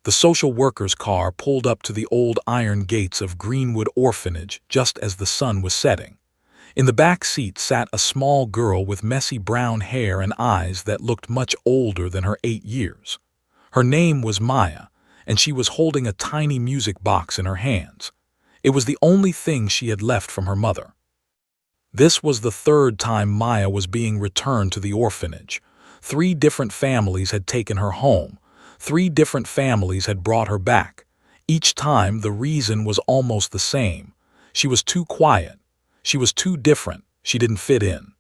The social worker's car pulled up to the old iron gates of Greenwood Orphanage just as the sun was setting. In the back seat sat a small girl with messy brown hair and eyes that looked much older than her 8 years. Her name was Maya, and she was holding a tiny music box in her hands. It was the only thing she had left from her mother. This was the third time Maya was being returned to the orphanage. 3 different families had taken her home. 3 different families had brought her back. Each time the reason was almost the same. She was too quiet. She was too different. She didn't fit in.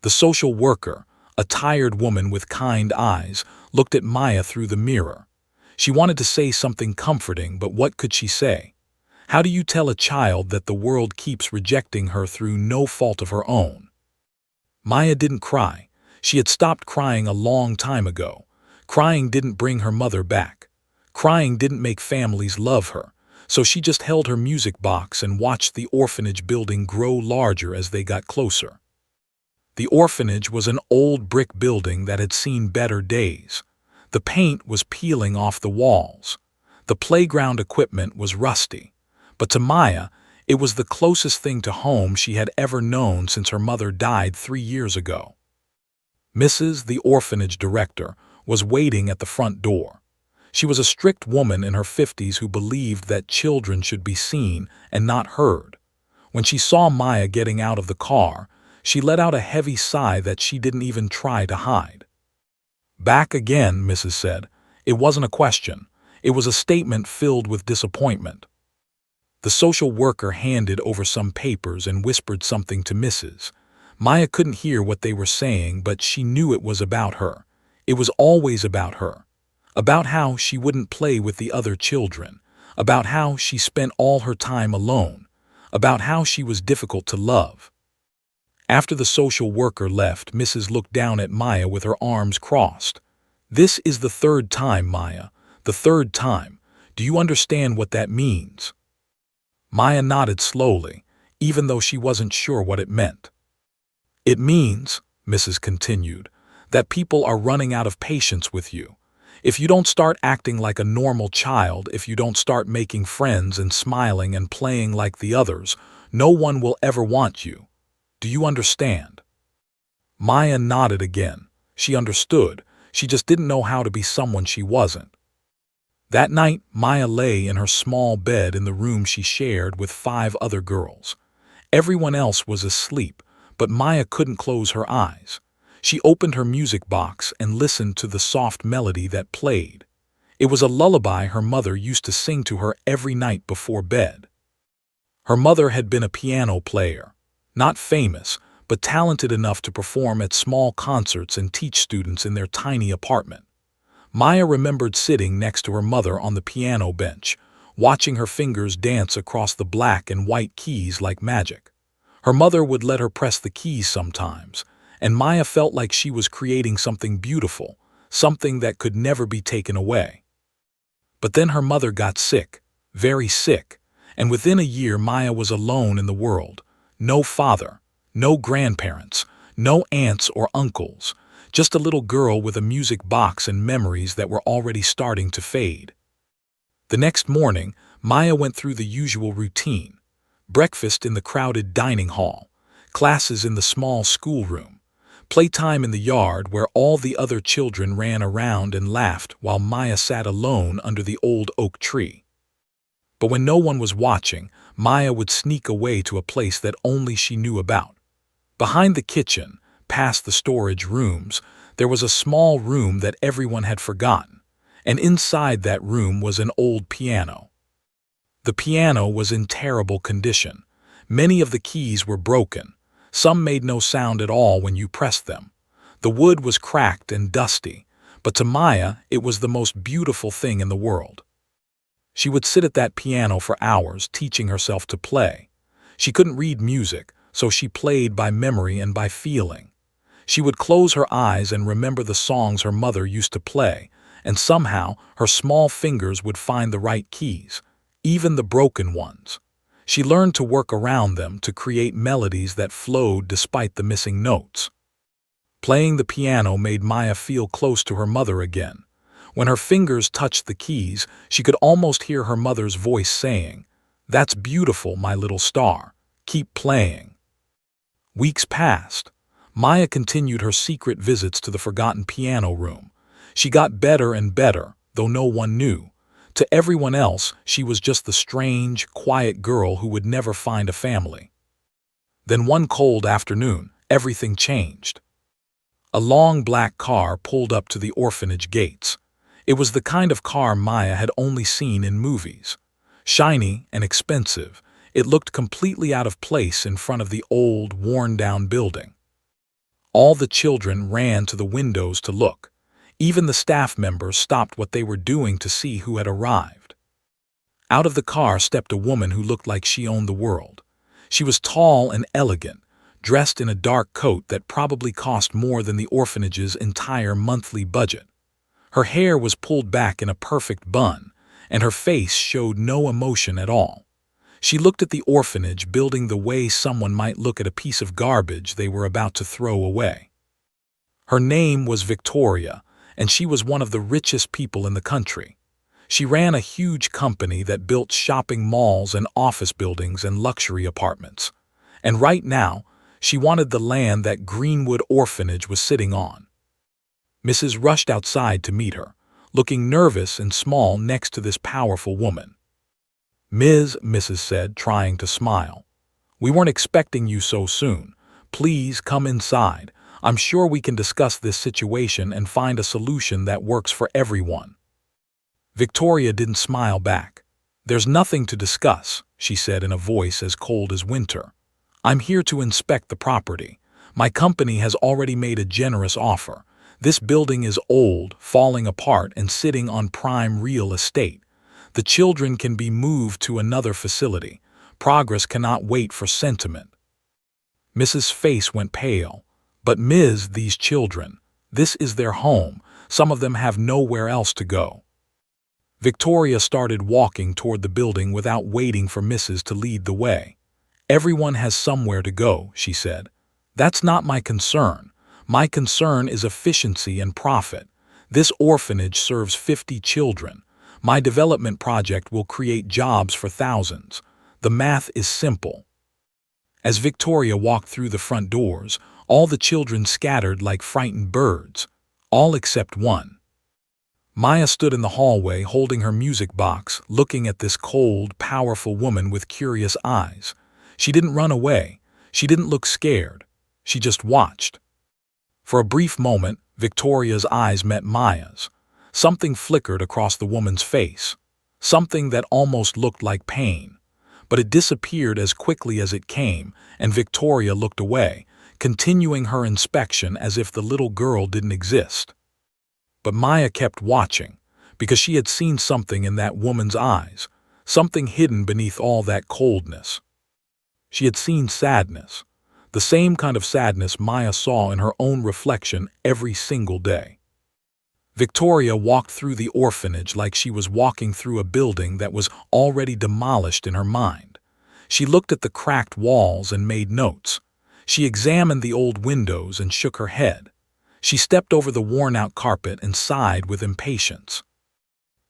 The social worker, a tired woman with kind eyes, looked at Maya through the mirror. She wanted to say something comforting, but what could she say? How do you tell a child that the world keeps rejecting her through no fault of her own? Maya didn't cry. She had stopped crying a long time ago. Crying didn't bring her mother back. Crying didn't make families love her. So she just held her music box and watched the orphanage building grow larger as they got closer. The orphanage was an old brick building that had seen better days. The paint was peeling off the walls. The playground equipment was rusty. But to Maya, it was the closest thing to home she had ever known since her mother died 3 years ago. Mrs., the orphanage director, was waiting at the front door. She was a strict woman in her 50s who believed that children should be seen and not heard. When she saw Maya getting out of the car, she let out a heavy sigh that she didn't even try to hide. "Back again," Mrs. said. It wasn't a question. It was a statement filled with disappointment. The social worker handed over some papers and whispered something to Mrs. Maya couldn't hear what they were saying, but she knew it was about her. It was always about her. About how she wouldn't play with the other children. About how she spent all her time alone. About how she was difficult to love. After the social worker left, Mrs. looked down at Maya with her arms crossed. "This is the 3rd time, Maya. The 3rd time. Do you understand what that means?" Maya nodded slowly, even though she wasn't sure what it meant. "It means," Mrs. continued, "that people are running out of patience with you. If you don't start acting like a normal child, if you don't start making friends and smiling and playing like the others, no one will ever want you. Do you understand?" Maya nodded again. She understood. She just didn't know how to be someone she wasn't. That night, Maya lay in her small bed in the room she shared with 5 other girls. Everyone else was asleep, but Maya couldn't close her eyes. She opened her music box and listened to the soft melody that played. It was a lullaby her mother used to sing to her every night before bed. Her mother had been a piano player. Not famous, but talented enough to perform at small concerts and teach students in their tiny apartment. Maya remembered sitting next to her mother on the piano bench, watching her fingers dance across the black and white keys like magic. Her mother would let her press the keys sometimes, and Maya felt like she was creating something beautiful, something that could never be taken away. But then her mother got sick, very sick, and within a year Maya was alone in the world. No father, no grandparents, no aunts or uncles, just a little girl with a music box and memories that were already starting to fade. The next morning, Maya went through the usual routine. Breakfast in the crowded dining hall, classes in the small schoolroom, playtime in the yard where all the other children ran around and laughed while Maya sat alone under the old oak tree. But when no one was watching, Maya would sneak away to a place that only she knew about. Behind the kitchen, past the storage rooms, there was a small room that everyone had forgotten, and inside that room was an old piano. The piano was in terrible condition. Many of the keys were broken. Some made no sound at all when you pressed them. The wood was cracked and dusty, but to Maya it was the most beautiful thing in the world. She would sit at that piano for hours, teaching herself to play. She couldn't read music, so she played by memory and by feeling. She would close her eyes and remember the songs her mother used to play, and somehow her small fingers would find the right keys, even the broken ones. She learned to work around them to create melodies that flowed despite the missing notes. Playing the piano made Maya feel close to her mother again. When her fingers touched the keys, she could almost hear her mother's voice saying, "That's beautiful, my little star. Keep playing." Weeks passed. Maya continued her secret visits to the forgotten piano room. She got better and better, though no one knew. To everyone else, she was just the strange, quiet girl who would never find a family. Then one cold afternoon, everything changed. A long black car pulled up to the orphanage gates. It was the kind of car Maya had only seen in movies. Shiny and expensive, it looked completely out of place in front of the old, worn-down building. All the children ran to the windows to look. Even the staff members stopped what they were doing to see who had arrived. Out of the car stepped a woman who looked like she owned the world. She was tall and elegant, dressed in a dark coat that probably cost more than the orphanage's entire monthly budget. Her hair was pulled back in a perfect bun, and her face showed no emotion at all. She looked at the orphanage building the way someone might look at a piece of garbage they were about to throw away. Her name was Victoria, and she was one of the richest people in the country. She ran a huge company that built shopping malls and office buildings and luxury apartments. And right now, she wanted the land that Greenwood Orphanage was sitting on. Mrs. rushed outside to meet her, looking nervous and small next to this powerful woman. Mrs. said, trying to smile. "We weren't expecting you so soon. Please come inside. I'm sure we can discuss this situation and find a solution that works for everyone." Victoria didn't smile back. "There's nothing to discuss," she said in a voice as cold as winter. "I'm here to inspect the property. My company has already made a generous offer. This building is old, falling apart, and sitting on prime real estate. The children can be moved to another facility. Progress cannot wait for sentiment." Mrs. Face went pale. "But these children, this is their home. Some of them have nowhere else to go." Victoria started walking toward the building without waiting for Mrs. to lead the way. "Everyone has somewhere to go," she said. "That's not my concern. My concern is efficiency and profit. This orphanage serves 50 children. My development project will create jobs for thousands. The math is simple." As Victoria walked through the front doors, all the children scattered like frightened birds, all except one. Maya stood in the hallway holding her music box, looking at this cold, powerful woman with curious eyes. She didn't run away. She didn't look scared. She just watched. For a brief moment, Victoria's eyes met Maya's. Something flickered across the woman's face, something that almost looked like pain. But it disappeared as quickly as it came, and Victoria looked away, continuing her inspection as if the little girl didn't exist. But Maya kept watching, because she had seen something in that woman's eyes, something hidden beneath all that coldness. She had seen sadness, the same kind of sadness Maya saw in her own reflection every single day. Victoria walked through the orphanage like she was walking through a building that was already demolished in her mind. She looked at the cracked walls and made notes. She examined the old windows and shook her head. She stepped over the worn-out carpet and sighed with impatience.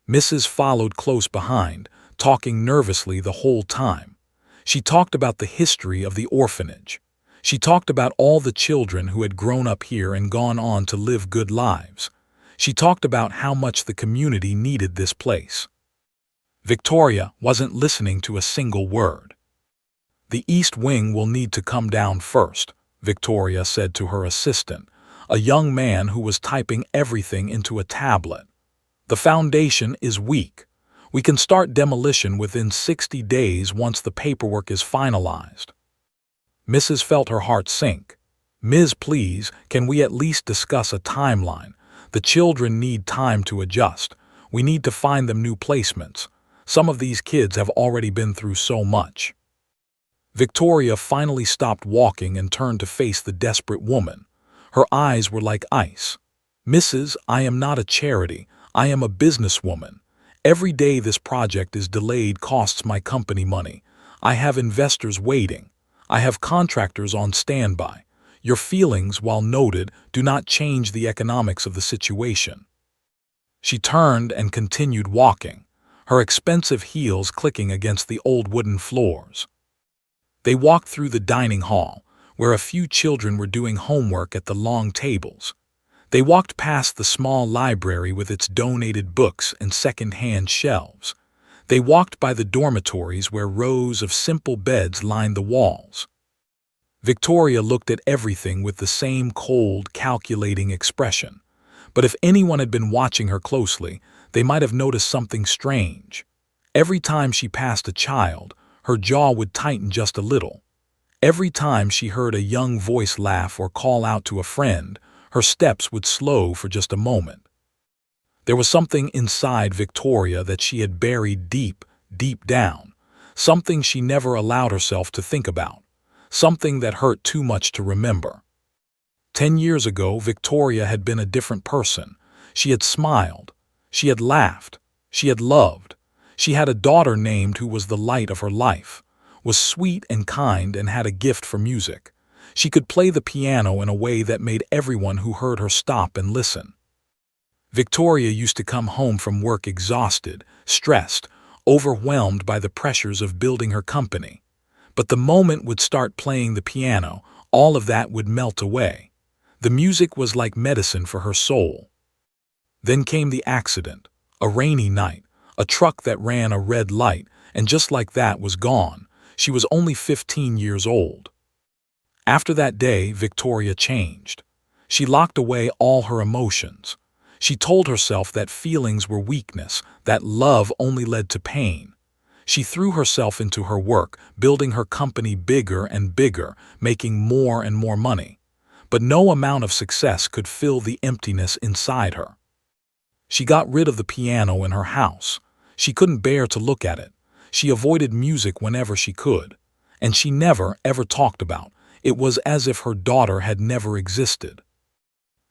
Mrs. followed close behind, talking nervously the whole time. She talked about the history of the orphanage. She talked about all the children who had grown up here and gone on to live good lives. She talked about how much the community needed this place. Victoria wasn't listening to a single word. "The East Wing will need to come down first," Victoria said to her assistant, a young man who was typing everything into a tablet. "The foundation is weak. We can start demolition within 60 days once the paperwork is finalized." Mrs. felt her heart sink. "Ms., please, can we at least discuss a timeline? The children need time to adjust. We need to find them new placements. Some of these kids have already been through so much." Victoria finally stopped walking and turned to face the desperate woman. Her eyes were like ice. "Mrs., I am not a charity. I am a businesswoman. Every day this project is delayed costs my company money. I have investors waiting. I have contractors on standby. Your feelings, while noted, do not change the economics of the situation." She turned and continued walking, her expensive heels clicking against the old wooden floors. They walked through the dining hall, where a few children were doing homework at the long tables. They walked past the small library with its donated books and second-hand shelves. They walked by the dormitories where rows of simple beds lined the walls. Victoria looked at everything with the same cold, calculating expression. But if anyone had been watching her closely, they might have noticed something strange. Every time she passed a child, her jaw would tighten just a little. Every time she heard a young voice laugh or call out to a friend, her steps would slow for just a moment. There was something inside Victoria that she had buried deep, deep down, something she never allowed herself to think about, something that hurt too much to remember. 10 years ago, Victoria had been a different person. She had smiled. She had laughed. She had loved. She had a daughter named who was the light of her life, was sweet and kind and had a gift for music. She could play the piano in a way that made everyone who heard her stop and listen. Victoria used to come home from work exhausted, stressed, overwhelmed by the pressures of building her company. But the moment would start playing the piano, all of that would melt away. The music was like medicine for her soul. Then came the accident, a rainy night, a truck that ran a red light, and just like that was gone. She was only 15 years old. After that day, Victoria changed. She locked away all her emotions. She told herself that feelings were weakness, that love only led to pain. She threw herself into her work, building her company bigger and bigger, making more and more money. But no amount of success could fill the emptiness inside her. She got rid of the piano in her house. She couldn't bear to look at it. She avoided music whenever she could. And she never, ever talked about. It was as if her daughter had never existed.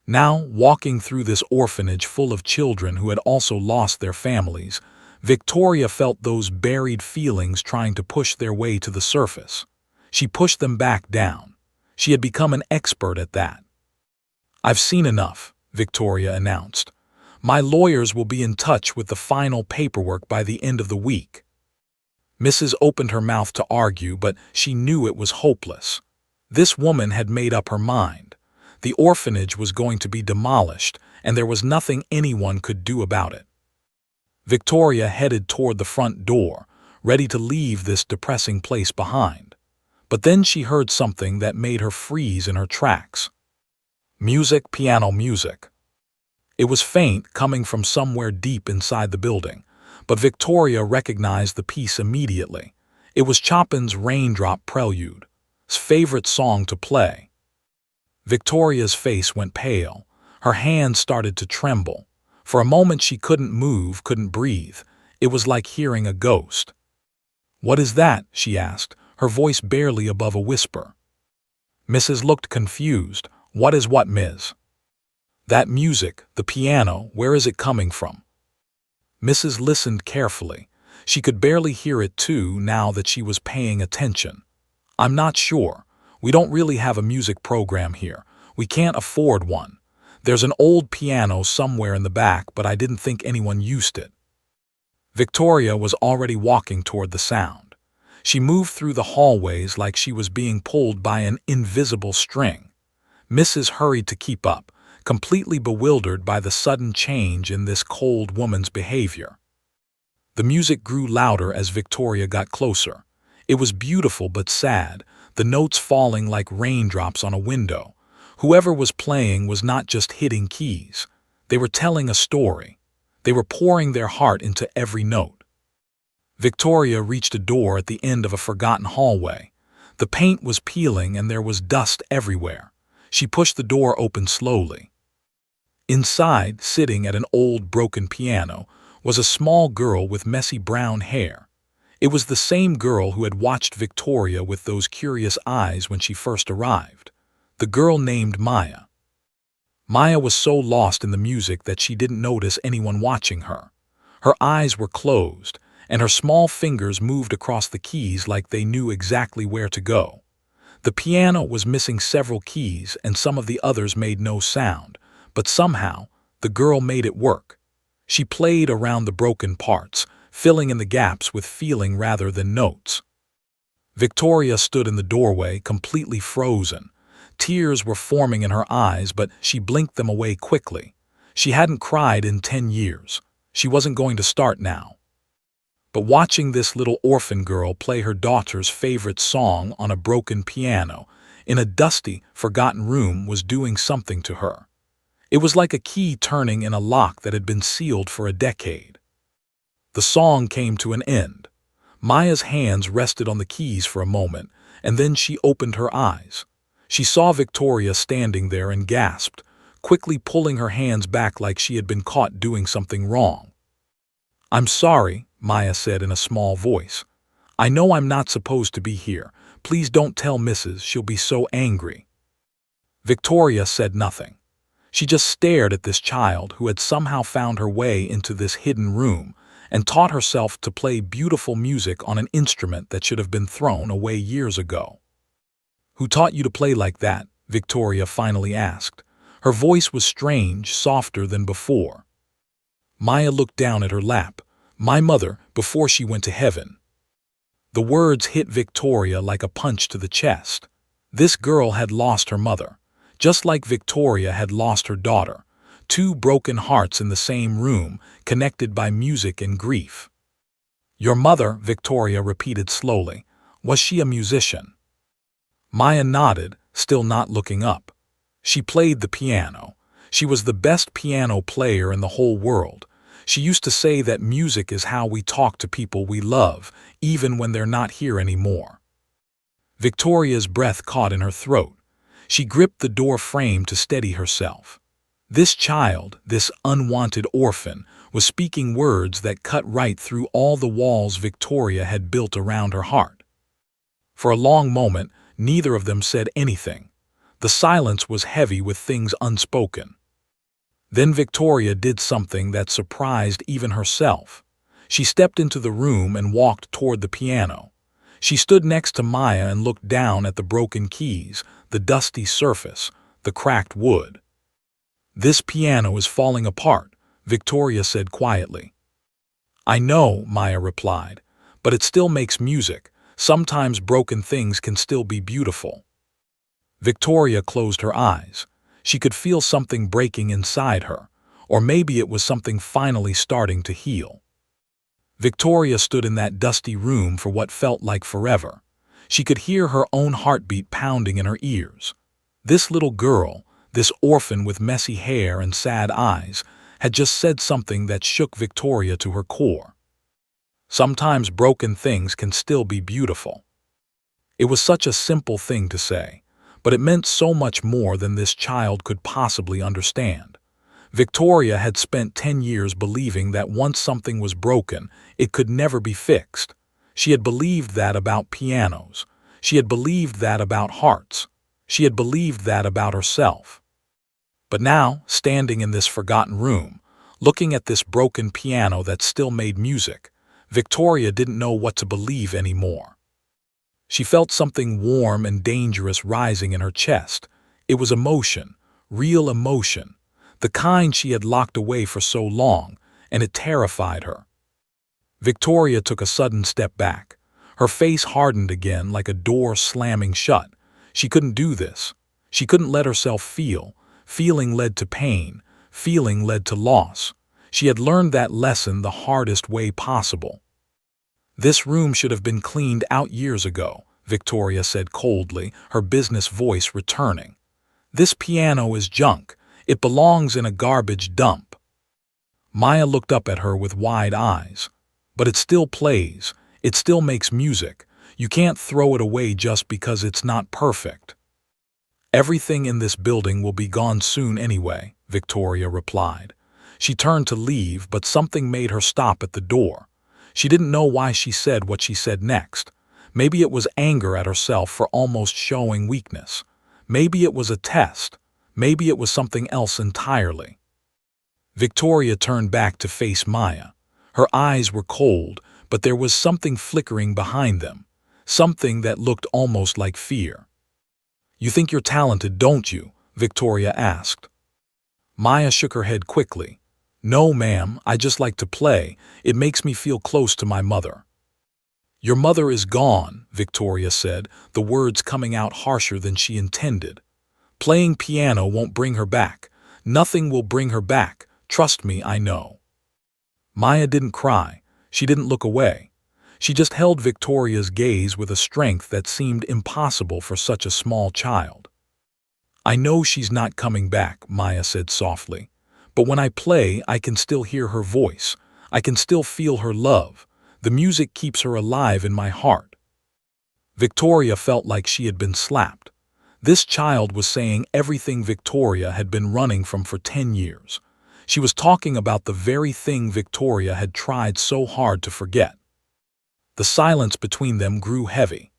Now, walking through this orphanage full of children who had also lost their families, Victoria felt those buried feelings trying to push their way to the surface. She pushed them back down. She had become an expert at that. "I've seen enough," Victoria announced. "My lawyers will be in touch with the final paperwork by the end of the week." Mrs. opened her mouth to argue, but she knew it was hopeless. This woman had made up her mind. The orphanage was going to be demolished, and there was nothing anyone could do about it. Victoria headed toward the front door, ready to leave this depressing place behind. But then she heard something that made her freeze in her tracks. Music, piano music. It was faint, coming from somewhere deep inside the building, but Victoria recognized the piece immediately. It was Chopin's Raindrop Prelude, his favorite song to play. Victoria's face went pale. Her hands started to tremble. For a moment she couldn't move, couldn't breathe. It was like hearing a ghost. "What is that?" she asked, her voice barely above a whisper. Mrs. looked confused. "What is what, Ms.?" "That music, the piano, where is it coming from?" Mrs. listened carefully. She could barely hear it too now that she was paying attention. "I'm not sure. We don't really have a music program here. We can't afford one. There's an old piano somewhere in the back, but I didn't think anyone used it." Victoria was already walking toward the sound. She moved through the hallways like she was being pulled by an invisible string. Mrs. hurried to keep up, completely bewildered by the sudden change in this cold woman's behavior. The music grew louder as Victoria got closer. It was beautiful but sad, the notes falling like raindrops on a window. Whoever was playing was not just hitting keys. They were telling a story. They were pouring their heart into every note. Victoria reached a door at the end of a forgotten hallway. The paint was peeling and there was dust everywhere. She pushed the door open slowly. Inside, sitting at an old broken piano, was a small girl with messy brown hair. It was the same girl who had watched Victoria with those curious eyes when she first arrived. The girl named Maya. Maya was so lost in the music that she didn't notice anyone watching her. Her eyes were closed, and her small fingers moved across the keys like they knew exactly where to go. The piano was missing several keys and some of the others made no sound, but somehow the girl made it work. She played around the broken parts, filling in the gaps with feeling rather than notes. Victoria stood in the doorway, completely frozen. Tears were forming in her eyes, but she blinked them away quickly. She hadn't cried in 10 years. She wasn't going to start now. But watching this little orphan girl play her daughter's favorite song on a broken piano in a dusty, forgotten room was doing something to her. It was like a key turning in a lock that had been sealed for a decade. The song came to an end. Maya's hands rested on the keys for a moment, and then she opened her eyes. She saw Victoria standing there and gasped, quickly pulling her hands back like she had been caught doing something wrong. "I'm sorry," Maya said in a small voice. "I know I'm not supposed to be here. Please don't tell Mrs. She'll be so angry." Victoria said nothing. She just stared at this child who had somehow found her way into this hidden room and taught herself to play beautiful music on an instrument that should have been thrown away years ago. "Who taught you to play like that?" Victoria finally asked. Her voice was strange, softer than before. Maya looked down at her lap. "My mother, before she went to heaven." The words hit Victoria like a punch to the chest. This girl had lost her mother, just like Victoria had lost her daughter. Two broken hearts in the same room, connected by music and grief. "Your mother," Victoria repeated slowly. "Was she a musician?" Maya nodded, still not looking up. "She played the piano. She was the best piano player in the whole world. She used to say that music is how we talk to people we love, even when they're not here anymore." Victoria's breath caught in her throat. She gripped the door frame to steady herself. This child, this unwanted orphan, was speaking words that cut right through all the walls Victoria had built around her heart. For a long moment, neither of them said anything. The silence was heavy with things unspoken. Then Victoria did something that surprised even herself. She stepped into the room and walked toward the piano. She stood next to Maya and looked down at the broken keys, the dusty surface, the cracked wood. "This piano is falling apart," Victoria said quietly. "I know," Maya replied, "but it still makes music. Sometimes broken things can still be beautiful." Victoria closed her eyes. She could feel something breaking inside her, or maybe it was something finally starting to heal. Victoria stood in that dusty room for what felt like forever. She could hear her own heartbeat pounding in her ears. This little girl, this orphan with messy hair and sad eyes, had just said something that shook Victoria to her core. Sometimes broken things can still be beautiful. It was such a simple thing to say, but it meant so much more than this child could possibly understand. Victoria had spent 10 years believing that once something was broken, it could never be fixed. She had believed that about pianos. She had believed that about hearts. She had believed that about herself. But now, standing in this forgotten room, looking at this broken piano that still made music, Victoria didn't know what to believe anymore. She felt something warm and dangerous rising in her chest. It was emotion, real emotion, the kind she had locked away for so long, and it terrified her. Victoria took a sudden step back. Her face hardened again like a door slamming shut. She couldn't do this. She couldn't let herself feel. Feeling led to pain. Feeling led to loss. She had learned that lesson the hardest way possible. "This room should have been cleaned out years ago," Victoria said coldly, her business voice returning. "This piano is junk. It belongs in a garbage dump." Maya looked up at her with wide eyes. "But it still plays. It still makes music. You can't throw it away just because it's not perfect." "Everything in this building will be gone soon anyway," Victoria replied. She turned to leave, but something made her stop at the door. She didn't know why she said what she said next. Maybe it was anger at herself for almost showing weakness. Maybe it was a test. Maybe it was something else entirely. Victoria turned back to face Maya. Her eyes were cold, but there was something flickering behind them, something that looked almost like fear. "You think you're talented, don't you?" Victoria asked. Maya shook her head quickly. No, ma'am, I just like to play. It makes me feel close to my mother. Your mother is gone, Victoria said, the words coming out harsher than she intended. Playing piano won't bring her back. Nothing will bring her back. Trust me, I know. Maya didn't cry. She didn't look away. She just held Victoria's gaze with a strength that seemed impossible for such a small child. I know she's not coming back, Maya said softly. But when I play, I can still hear her voice. I can still feel her love. The music keeps her alive in my heart. Victoria felt like she had been slapped. This child was saying everything Victoria had been running from for 10 years. She was talking about the very thing Victoria had tried so hard to forget. The silence between them grew heavy.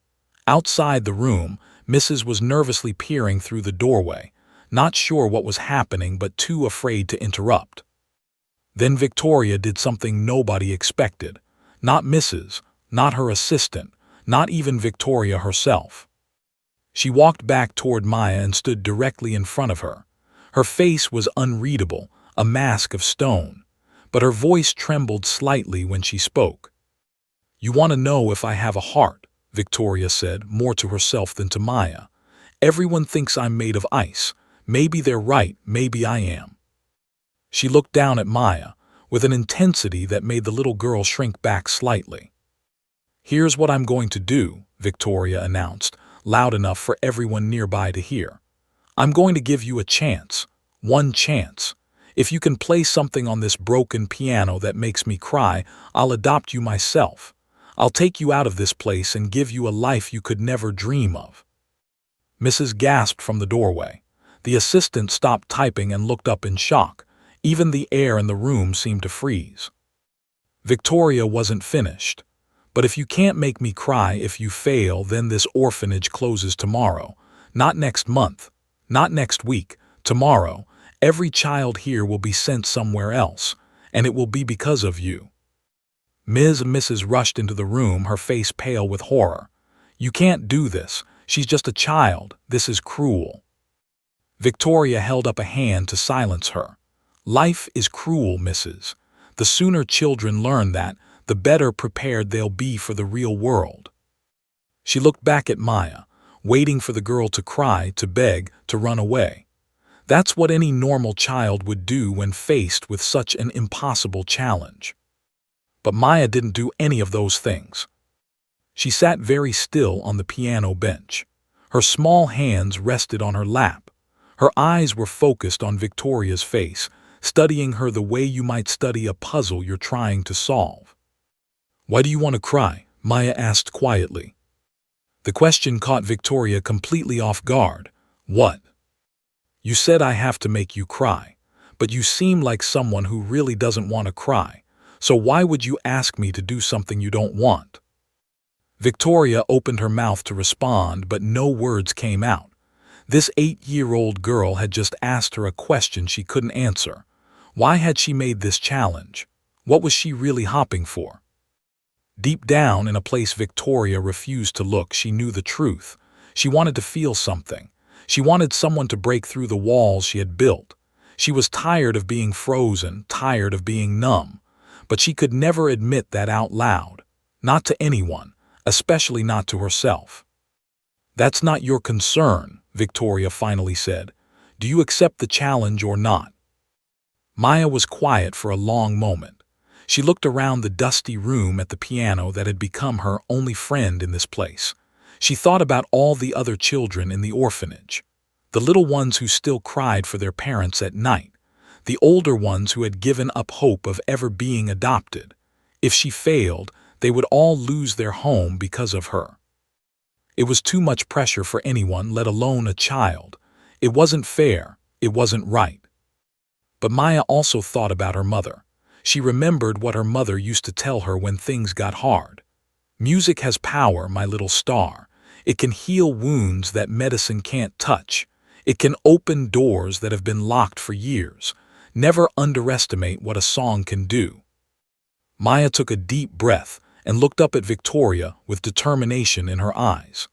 Outside the room, Mrs. was nervously peering through the doorway, not sure what was happening but too afraid to interrupt. Then Victoria did something nobody expected. Not Mrs., not her assistant, not even Victoria herself. She walked back toward Maya and stood directly in front of her. Her face was unreadable, a mask of stone, but her voice trembled slightly when she spoke. You want to know if I have a heart, Victoria said, more to herself than to Maya. Everyone thinks I'm made of ice. Maybe they're right, maybe I am. She looked down at Maya, with an intensity that made the little girl shrink back slightly. Here's what I'm going to do, Victoria announced, loud enough for everyone nearby to hear. I'm going to give you a chance. One chance. If you can play something on this broken piano that makes me cry, I'll adopt you myself. I'll take you out of this place and give you a life you could never dream of. Mrs. gasped from the doorway. The assistant stopped typing and looked up in shock. Even the air in the room seemed to freeze. Victoria wasn't finished. But if you can't make me cry if you fail, then this orphanage closes tomorrow. Not next month. Not next week. Tomorrow. Every child here will be sent somewhere else. And it will be because of you. Ms. and Mrs. rushed into the room, her face pale with horror. You can't do this. She's just a child. This is cruel. Victoria held up a hand to silence her. Life is cruel, Mrs. The sooner children learn that, the better prepared they'll be for the real world. She looked back at Maya, waiting for the girl to cry, to beg, to run away. That's what any normal child would do when faced with such an impossible challenge. But Maya didn't do any of those things. She sat very still on the piano bench. Her small hands rested on her lap. Her eyes were focused on Victoria's face, studying her the way you might study a puzzle you're trying to solve. Why do you want to cry? Maya asked quietly. The question caught Victoria completely off guard. What? You said I have to make you cry, but you seem like someone who really doesn't want to cry. So why would you ask me to do something you don't want? Victoria opened her mouth to respond, but no words came out. This 8-year-old girl had just asked her a question she couldn't answer. Why had she made this challenge? What was she really hopping for? Deep down, in a place Victoria refused to look, she knew the truth. She wanted to feel something. She wanted someone to break through the walls she had built. She was tired of being frozen, tired of being numb. But she could never admit that out loud. Not to anyone, especially not to herself. That's not your concern, Victoria finally said. Do you accept the challenge or not? Maya was quiet for a long moment. She looked around the dusty room at the piano that had become her only friend in this place. She thought about all the other children in the orphanage. The little ones who still cried for their parents at night. The older ones who had given up hope of ever being adopted. If she failed, they would all lose their home because of her. It was too much pressure for anyone, let alone a child. It wasn't fair. It wasn't right. But Maya also thought about her mother. She remembered what her mother used to tell her when things got hard. Music has power, my little star. It can heal wounds that medicine can't touch. It can open doors that have been locked for years. Never underestimate what a song can do. Maya took a deep breath and looked up at Victoria with determination in her eyes.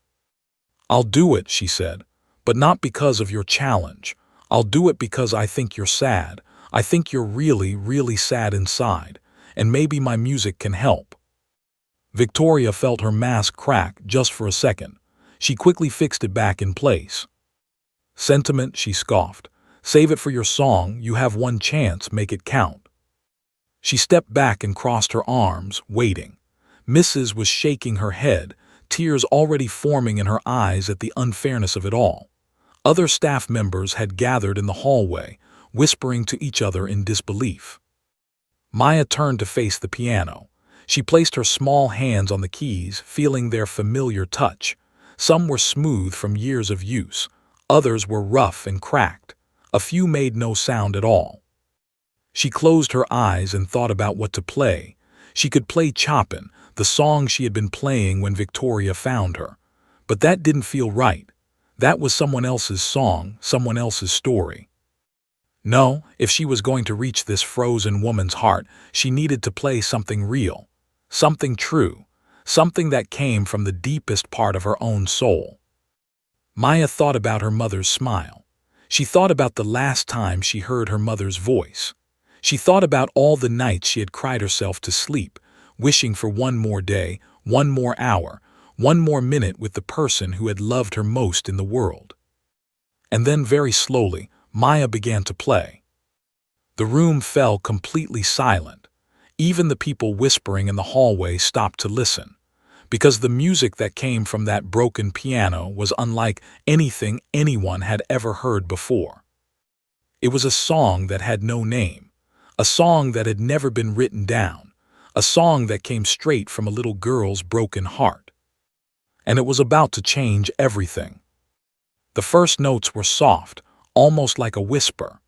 I'll do it, she said, but not because of your challenge. I'll do it because I think you're sad. I think you're really, really sad inside, and maybe my music can help." Victoria felt her mask crack just for a second. She quickly fixed it back in place. "Sentiment," she scoffed. "Save it for your song, you have one chance, make it count." She stepped back and crossed her arms, waiting. Mrs. was shaking her head, tears already forming in her eyes at the unfairness of it all. Other staff members had gathered in the hallway, whispering to each other in disbelief. Maya turned to face the piano. She placed her small hands on the keys, feeling their familiar touch. Some were smooth from years of use. Others were rough and cracked. A few made no sound at all. She closed her eyes and thought about what to play. She could play Chopin, the song she had been playing when Victoria found her. But that didn't feel right. That was someone else's song, someone else's story. No, if she was going to reach this frozen woman's heart, she needed to play something real, something true, something that came from the deepest part of her own soul. Maya thought about her mother's smile. She thought about the last time she heard her mother's voice. She thought about all the nights she had cried herself to sleep, wishing for one more day, one more hour, one more minute with the person who had loved her most in the world. And then very slowly, Maya began to play. The room fell completely silent. Even the people whispering in the hallway stopped to listen, because the music that came from that broken piano was unlike anything anyone had ever heard before. It was a song that had no name, a song that had never been written down, a song that came straight from a little girl's broken heart. And it was about to change everything. The first notes were soft, almost like a whisper.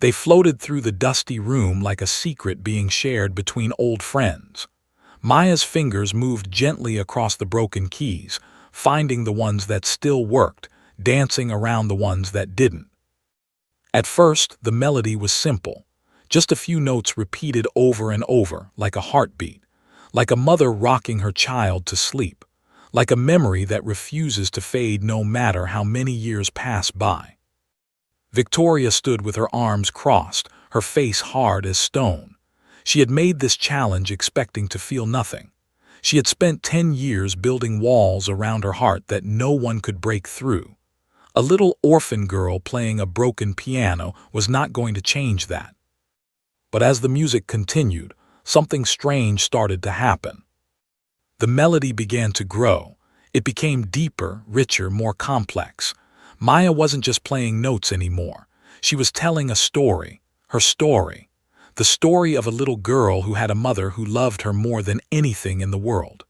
They floated through the dusty room like a secret being shared between old friends. Maya's fingers moved gently across the broken keys, finding the ones that still worked, dancing around the ones that didn't. At first, the melody was simple, just a few notes repeated over and over, like a heartbeat, like a mother rocking her child to sleep, like a memory that refuses to fade no matter how many years pass by. Victoria stood with her arms crossed, her face hard as stone. She had made this challenge expecting to feel nothing. She had spent 10 years building walls around her heart that no one could break through. A little orphan girl playing a broken piano was not going to change that. But as the music continued, something strange started to happen. The melody began to grow. It became deeper, richer, more complex. Maya wasn't just playing notes anymore. She was telling a story, her story. The story of a little girl who had a mother who loved her more than anything in the world.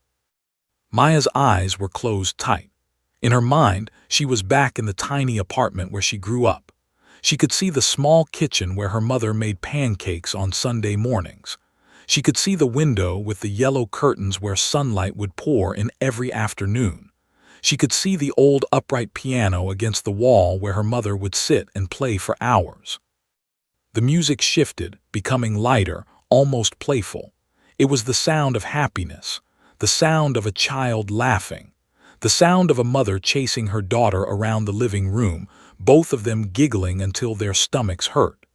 Maya's eyes were closed tight. In her mind, she was back in the tiny apartment where she grew up. She could see the small kitchen where her mother made pancakes on Sunday mornings. She could see the window with the yellow curtains where sunlight would pour in every afternoon. She could see the old upright piano against the wall where her mother would sit and play for hours. The music shifted, becoming lighter, almost playful. It was the sound of happiness, the sound of a child laughing, the sound of a mother chasing her daughter around the living room, both of them giggling until their stomachs hurt.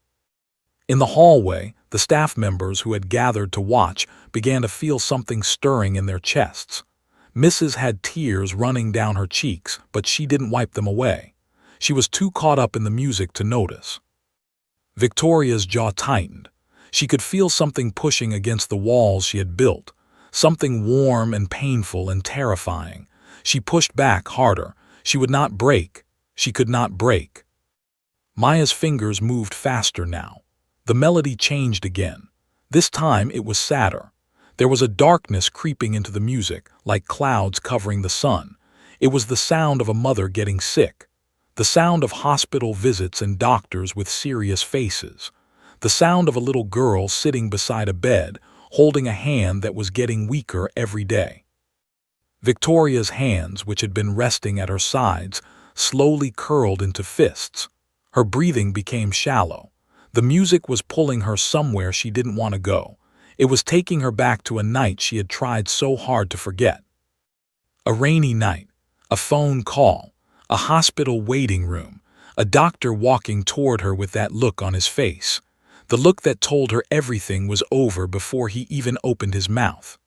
In the hallway, the staff members who had gathered to watch began to feel something stirring in their chests. Mrs. had tears running down her cheeks, but she didn't wipe them away. She was too caught up in the music to notice. Victoria's jaw tightened. She could feel something pushing against the walls she had built, something warm and painful and terrifying. She pushed back harder. She would not break. She could not break. Maya's fingers moved faster now. The melody changed again. This time it was sadder. There was a darkness creeping into the music, like clouds covering the sun. It was the sound of a mother getting sick, the sound of hospital visits and doctors with serious faces, the sound of a little girl sitting beside a bed, holding a hand that was getting weaker every day. Victoria's hands, which had been resting at her sides, slowly curled into fists. Her breathing became shallow. The music was pulling her somewhere she didn't want to go. It was taking her back to a night she had tried so hard to forget. A rainy night, a phone call, a hospital waiting room, a doctor walking toward her with that look on his face. the look that told her everything was over before he even opened his mouth.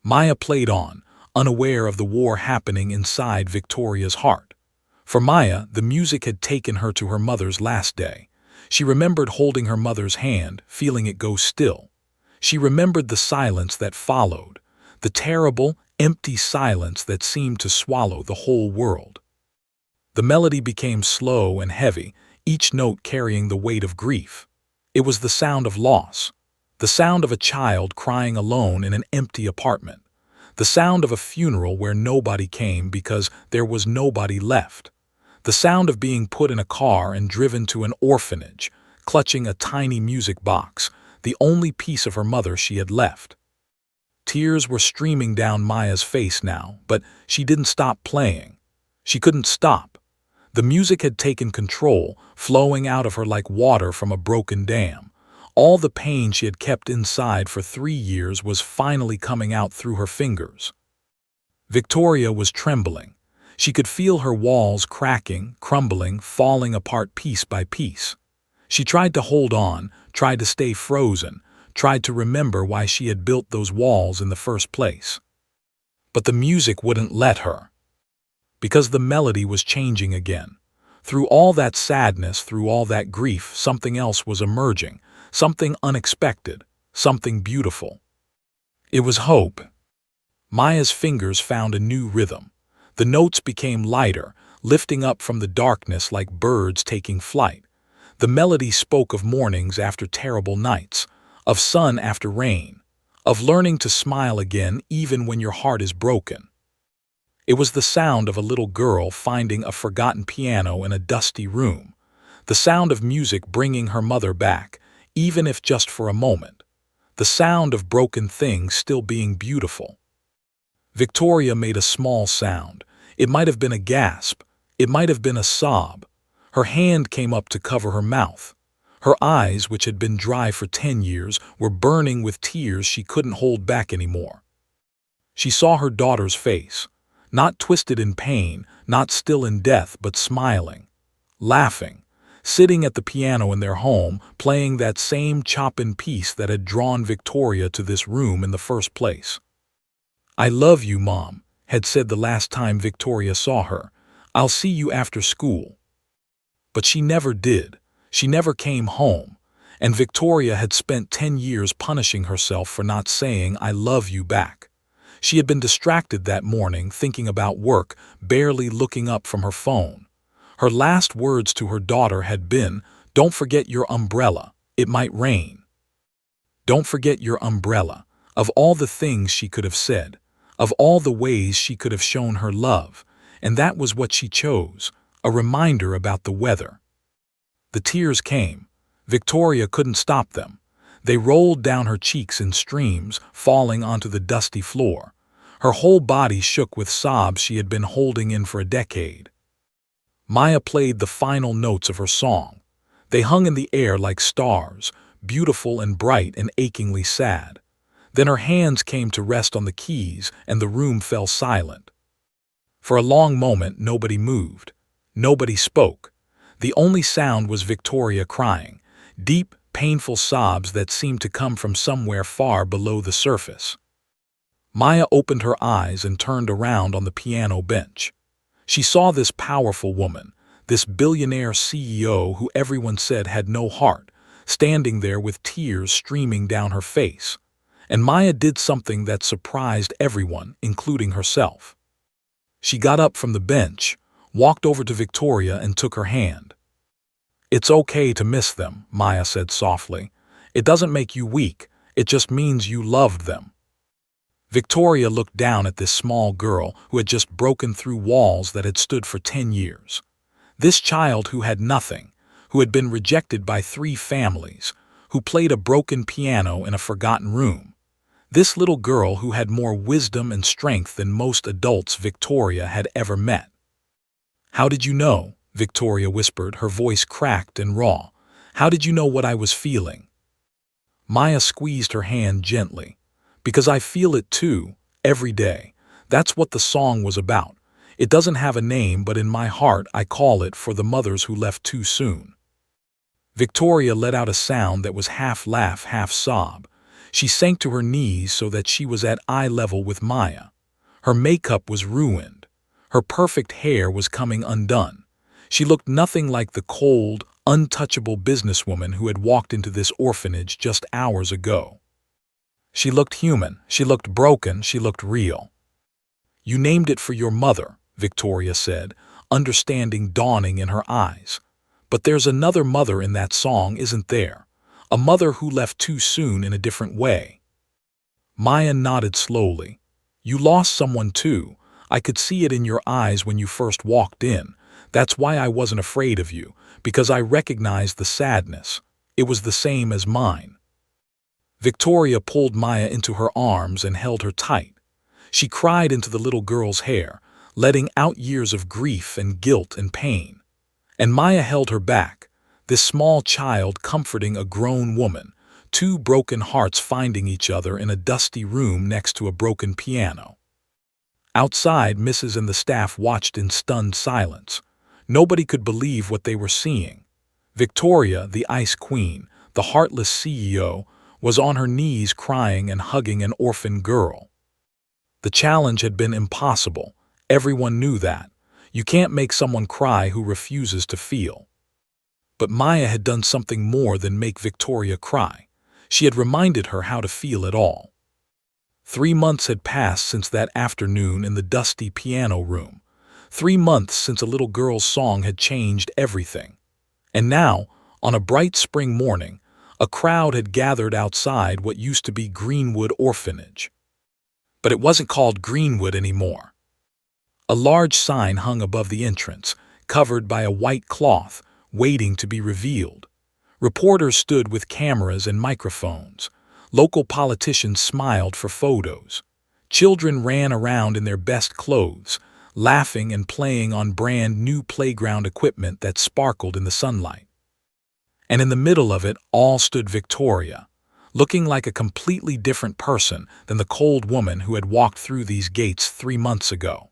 Maya played on, unaware of the war happening inside Victoria's heart. For Maya, the music had taken her to her mother's last day. She remembered holding her mother's hand, feeling it go still. She remembered the silence that followed, the terrible, empty silence that seemed to swallow the whole world. The melody became slow and heavy, each note carrying the weight of grief. It was the sound of loss, the sound of a child crying alone in an empty apartment, the sound of a funeral where nobody came because there was nobody left, the sound of being put in a car and driven to an orphanage, clutching a tiny music box, the only piece of her mother she had left. Tears were streaming down Maya's face now, but she didn't stop playing. She couldn't stop. The music had taken control, flowing out of her like water from a broken dam. All the pain she had kept inside for 3 years was finally coming out through her fingers. Victoria was trembling. She could feel her walls cracking, crumbling, falling apart piece by piece. She tried to hold on, tried to stay frozen, tried to remember why she had built those walls in the first place. But the music wouldn't let her. Because the melody was changing again. Through all that sadness, through all that grief, something else was emerging, something unexpected, something beautiful. It was hope. Maya's fingers found a new rhythm. The notes became lighter, lifting up from the darkness like birds taking flight. The melody spoke of mornings after terrible nights, of sun after rain, of learning to smile again even when your heart is broken. It was the sound of a little girl finding a forgotten piano in a dusty room, the sound of music bringing her mother back, even if just for a moment, the sound of broken things still being beautiful. Victoria made a small sound. It might have been a gasp. It might have been a sob. Her hand came up to cover her mouth. Her eyes, which had been dry for 10 years, were burning with tears she couldn't hold back anymore. She saw her daughter's face. Not twisted in pain, not still in death, but smiling, laughing, sitting at the piano in their home, playing that same chopin piece that had drawn Victoria to this room in the first place. "I love you, Mom," had said the last time Victoria saw her. "I'll see you after school." But she never did. She never came home, and Victoria had spent 10 years punishing herself for not saying "I love you" back. She had been distracted that morning, thinking about work, barely looking up from her phone. Her last words to her daughter had been, "Don't forget your umbrella, it might rain." Don't forget your umbrella. Of all the things she could have said, of all the ways she could have shown her love, and that was what she chose, a reminder about the weather. The tears came. Victoria couldn't stop them. They rolled down her cheeks in streams, falling onto the dusty floor. Her whole body shook with sobs she had been holding in for a decade. Maya played the final notes of her song. They hung in the air like stars, beautiful and bright and achingly sad. Then her hands came to rest on the keys, and the room fell silent. For a long moment, nobody moved. Nobody spoke. The only sound was Victoria crying, deep, painful sobs that seemed to come from somewhere far below the surface. Maya opened her eyes and turned around on the piano bench. She saw this powerful woman, this billionaire CEO who everyone said had no heart, standing there with tears streaming down her face. And Maya did something that surprised everyone, including herself. She got up from the bench, walked over to Victoria and took her hand. "It's okay to miss them," Maya said softly. "It doesn't make you weak, it just means you loved them." Victoria looked down at this small girl who had just broken through walls that had stood for 10 years. This child who had nothing, who had been rejected by 3 families, who played a broken piano in a forgotten room. This little girl who had more wisdom and strength than most adults Victoria had ever met. "How did you know?" Victoria whispered, her voice cracked and raw. "How did you know what I was feeling?" Maya squeezed her hand gently. "Because I feel it too, every day. That's what the song was about. It doesn't have a name, but in my heart I call it For the Mothers Who Left Too Soon." Victoria let out a sound that was half laugh, half sob. She sank to her knees so that she was at eye level with Maya. Her makeup was ruined. Her perfect hair was coming undone. She looked nothing like the cold, untouchable businesswoman who had walked into this orphanage just hours ago. She looked human, she looked broken, she looked real. "You named it for your mother," Victoria said, understanding dawning in her eyes. "But there's another mother in that song, isn't there? A mother who left too soon in a different way." Maya nodded slowly. "You lost someone too. I could see it in your eyes when you first walked in. That's why I wasn't afraid of you, because I recognized the sadness. It was the same as mine." Victoria pulled Maya into her arms and held her tight. She cried into the little girl's hair, letting out years of grief and guilt and pain. And Maya held her back, this small child comforting a grown woman, two broken hearts finding each other in a dusty room next to a broken piano. Outside, Mrs. and the staff watched in stunned silence. Nobody could believe what they were seeing. Victoria, the Ice Queen, the heartless CEO, was on her knees crying and hugging an orphan girl. The challenge had been impossible. Everyone knew that. You can't make someone cry who refuses to feel. But Maya had done something more than make Victoria cry. She had reminded her how to feel at all. 3 months had passed since that afternoon in the dusty piano room. 3 months since a little girl's song had changed everything. And now, on a bright spring morning, a crowd had gathered outside what used to be Greenwood Orphanage. But it wasn't called Greenwood anymore. A large sign hung above the entrance, covered by a white cloth, waiting to be revealed. Reporters stood with cameras and microphones. Local politicians smiled for photos. Children ran around in their best clothes, laughing and playing on brand new playground equipment that sparkled in the sunlight. And in the middle of it all stood Victoria, looking like a completely different person than the cold woman who had walked through these gates 3 months ago.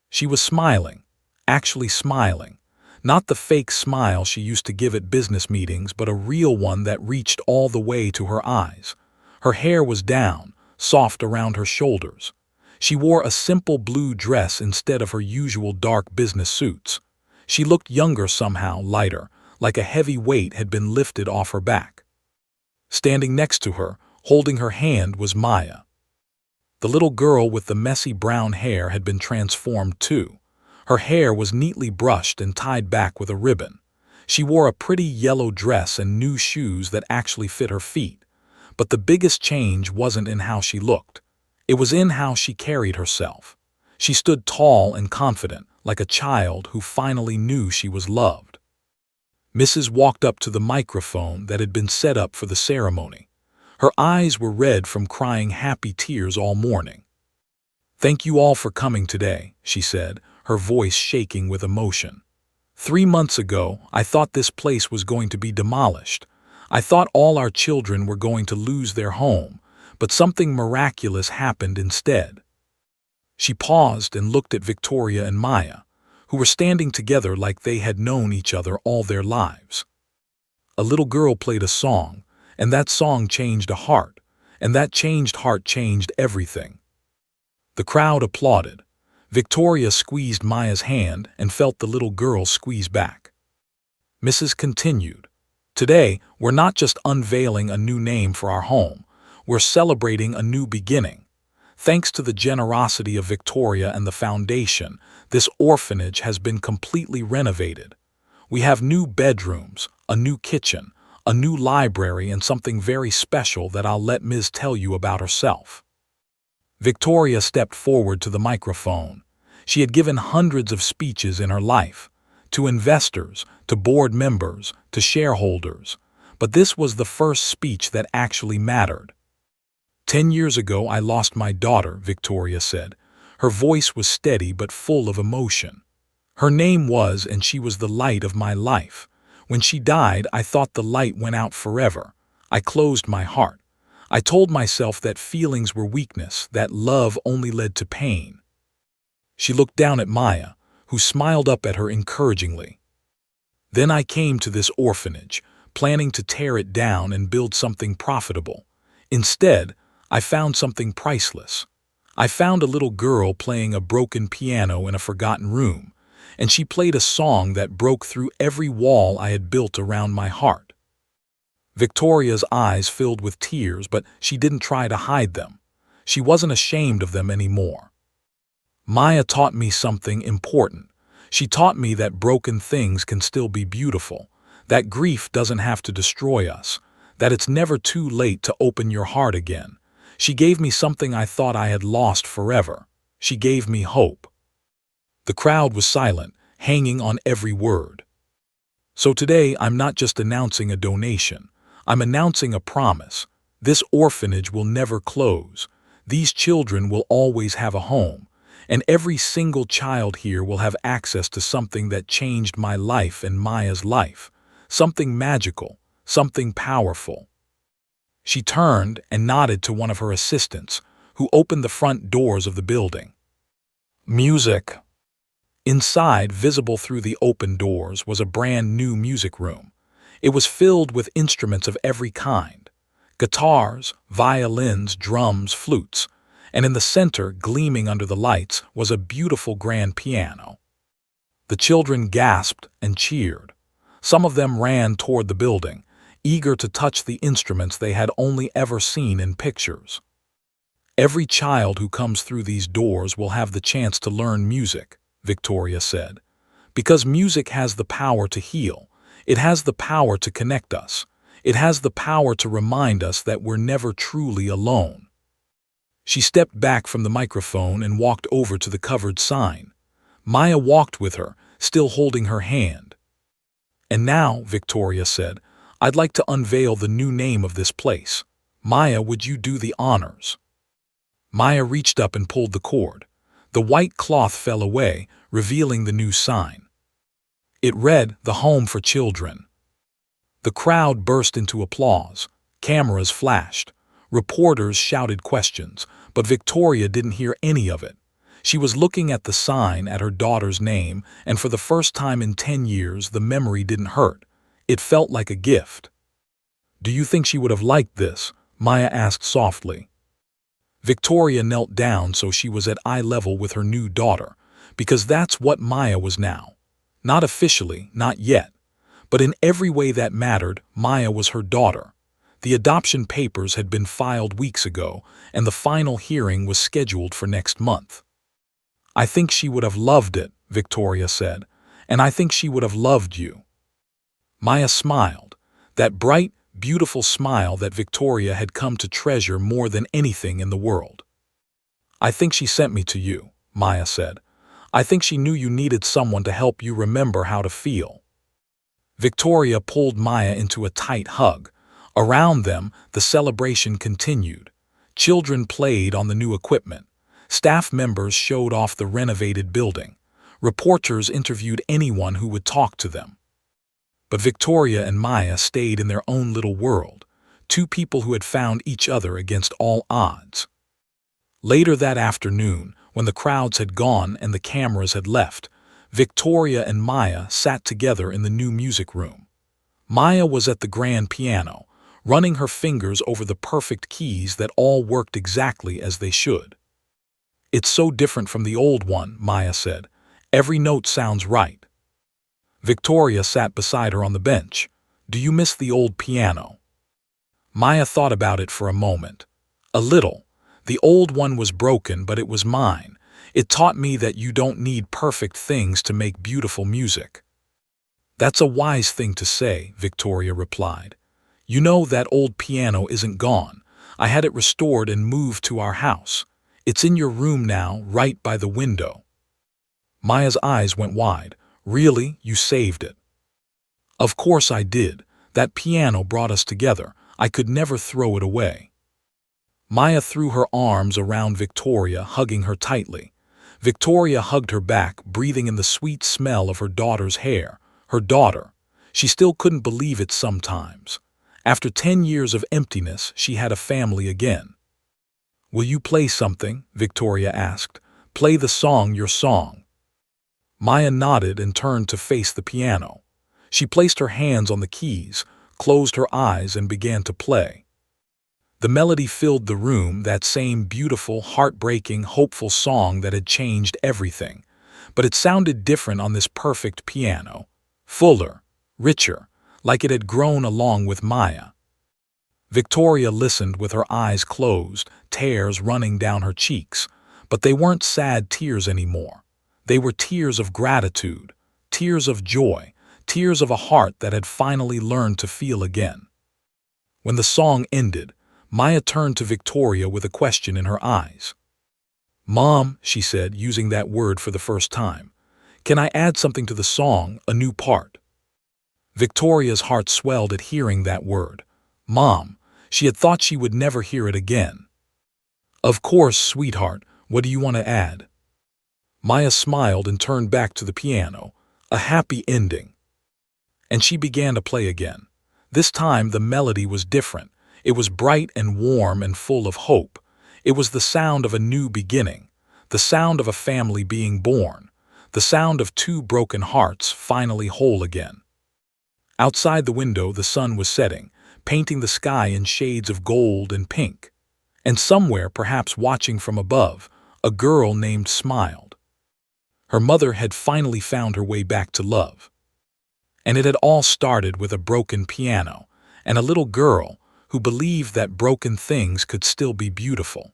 She was smiling, actually smiling, not the fake smile she used to give at business meetings, but a real one that reached all the way to her eyes. Her hair was down, soft around her shoulders. She wore a simple blue dress instead of her usual dark business suits. She looked younger somehow, lighter, like a heavy weight had been lifted off her back. Standing next to her, holding her hand, was Maya. The little girl with the messy brown hair had been transformed too. Her hair was neatly brushed and tied back with a ribbon. She wore a pretty yellow dress and new shoes that actually fit her feet. But the biggest change wasn't in how she looked. It was in how she carried herself. She stood tall and confident, like a child who finally knew she was loved. Mrs. walked up to the microphone that had been set up for the ceremony. Her eyes were red from crying happy tears all morning. "Thank you all for coming today," she said, her voice shaking with emotion. 3 months ago, I thought this place was going to be demolished. I thought all our children were going to lose their home, but something miraculous happened instead." She paused and looked at Victoria and Maya, who were standing together like they had known each other all their lives. A little girl played a song, and that song changed a heart, and that changed heart changed everything. The crowd applauded. Victoria squeezed Maya's hand and felt the little girl squeeze back. Mrs. continued, "Today, we're not just unveiling a new name for our home, we're celebrating a new beginning. Thanks to the generosity of Victoria and the foundation, this orphanage has been completely renovated. We have new bedrooms, a new kitchen, a new library, and something very special that I'll let Ms. tell you about herself." Victoria stepped forward to the microphone. She had given hundreds of speeches in her life, to investors, to board members, to shareholders, but this was the first speech that actually mattered. 10 years ago I lost my daughter," Victoria said. Her voice was steady but full of emotion. "Her name was, and she was the light of my life. When she died, I thought the light went out forever. I closed my heart. I told myself that feelings were weakness, that love only led to pain." She looked down at Maya, who smiled up at her encouragingly. "Then I came to this orphanage, planning to tear it down and build something profitable. Instead, I found something priceless. I found a little girl playing a broken piano in a forgotten room, and she played a song that broke through every wall I had built around my heart. Victoria's eyes filled with tears, but she didn't try to hide them. She wasn't ashamed of them anymore. Maya taught me something important. She taught me that broken things can still be beautiful, that grief doesn't have to destroy us, that it's never too late to open your heart again. She gave me something I thought I had lost forever. She gave me hope. The crowd was silent, hanging on every word. So today, I'm not just announcing a donation. I'm announcing a promise. This orphanage will never close. These children will always have a home. And every single child here will have access to something that changed my life and Maya's life. Something magical, something powerful. She turned and nodded to one of her assistants, who opened the front doors of the building. Music. Inside, visible through the open doors, was a brand new music room. It was filled with instruments of every kind. Guitars, violins, drums, flutes. And in the center, gleaming under the lights, was a beautiful grand piano. The children gasped and cheered. Some of them ran toward the building, eager to touch the instruments they had only ever seen in pictures. Every child who comes through these doors will have the chance to learn music, Victoria said. Because music has the power to heal. It has the power to connect us. It has the power to remind us that we're never truly alone. She stepped back from the microphone and walked over to the covered sign. Maya walked with her, still holding her hand. And now, Victoria said, I'd like to unveil the new name of this place. Maya, would you do the honors? Maya reached up and pulled the cord. The white cloth fell away, revealing the new sign. It read, "The Home for Children." The crowd burst into applause. Cameras flashed. Reporters shouted questions, but Victoria didn't hear any of it. She was looking at the sign, at her daughter's name, and for the first time in 10 years, the memory didn't hurt. It felt like a gift. Do you think she would have liked this? Maya asked softly. Victoria knelt down so she was at eye level with her new daughter, because that's what Maya was now. Not officially, not yet, but in every way that mattered, Maya was her daughter. The adoption papers had been filed weeks ago, and the final hearing was scheduled for next month. I think she would have loved it, Victoria said, and I think she would have loved you. Maya smiled, that bright, beautiful smile that Victoria had come to treasure more than anything in the world. I think she sent me to you, Maya said. I think she knew you needed someone to help you remember how to feel. Victoria pulled Maya into a tight hug. Around them, the celebration continued. Children played on the new equipment. Staff members showed off the renovated building. Reporters interviewed anyone who would talk to them. But Victoria and Maya stayed in their own little world, two people who had found each other against all odds. Later that afternoon, when the crowds had gone and the cameras had left, Victoria and Maya sat together in the new music room. Maya was at the grand piano, running her fingers over the perfect keys that all worked exactly as they should. It's so different from the old one, Maya said. Every note sounds right. Victoria sat beside her on the bench. Do you miss the old piano? Maya thought about it for a moment. A little. The old one was broken, but it was mine. It taught me that you don't need perfect things to make beautiful music. That's a wise thing to say, Victoria replied. You know, that old piano isn't gone. I had it restored and moved to our house. It's in your room now, right by the window. Maya's eyes went wide. Really? You saved it? Of course I did. That piano brought us together. I could never throw it away. Maya threw her arms around Victoria, hugging her tightly. Victoria hugged her back, breathing in the sweet smell of her daughter's hair. Her daughter. She still couldn't believe it sometimes. After 10 years of emptiness, she had a family again. Will you play something? Victoria asked. Play the song, your song. Maya nodded and turned to face the piano. She placed her hands on the keys, closed her eyes and began to play. The melody filled the room, that same beautiful, heartbreaking, hopeful song that had changed everything. But it sounded different on this perfect piano. Fuller, richer, like it had grown along with Maya. Victoria listened with her eyes closed, tears running down her cheeks. But they weren't sad tears anymore. They were tears of gratitude, tears of joy, tears of a heart that had finally learned to feel again. When the song ended, Maya turned to Victoria with a question in her eyes. "Mom," she said, using that word for the first time, "can I add something to the song, a new part?" Victoria's heart swelled at hearing that word. Mom. She had thought she would never hear it again. "Of course, sweetheart. What do you want to add?" Maya smiled and turned back to the piano. A happy ending. And she began to play again. This time the melody was different. It was bright and warm and full of hope. It was the sound of a new beginning, the sound of a family being born, the sound of two broken hearts finally whole again. Outside the window the sun was setting, painting the sky in shades of gold and pink. And somewhere, perhaps watching from above, a girl named smiled. Her mother had finally found her way back to love. And it had all started with a broken piano and a little girl who believed that broken things could still be beautiful.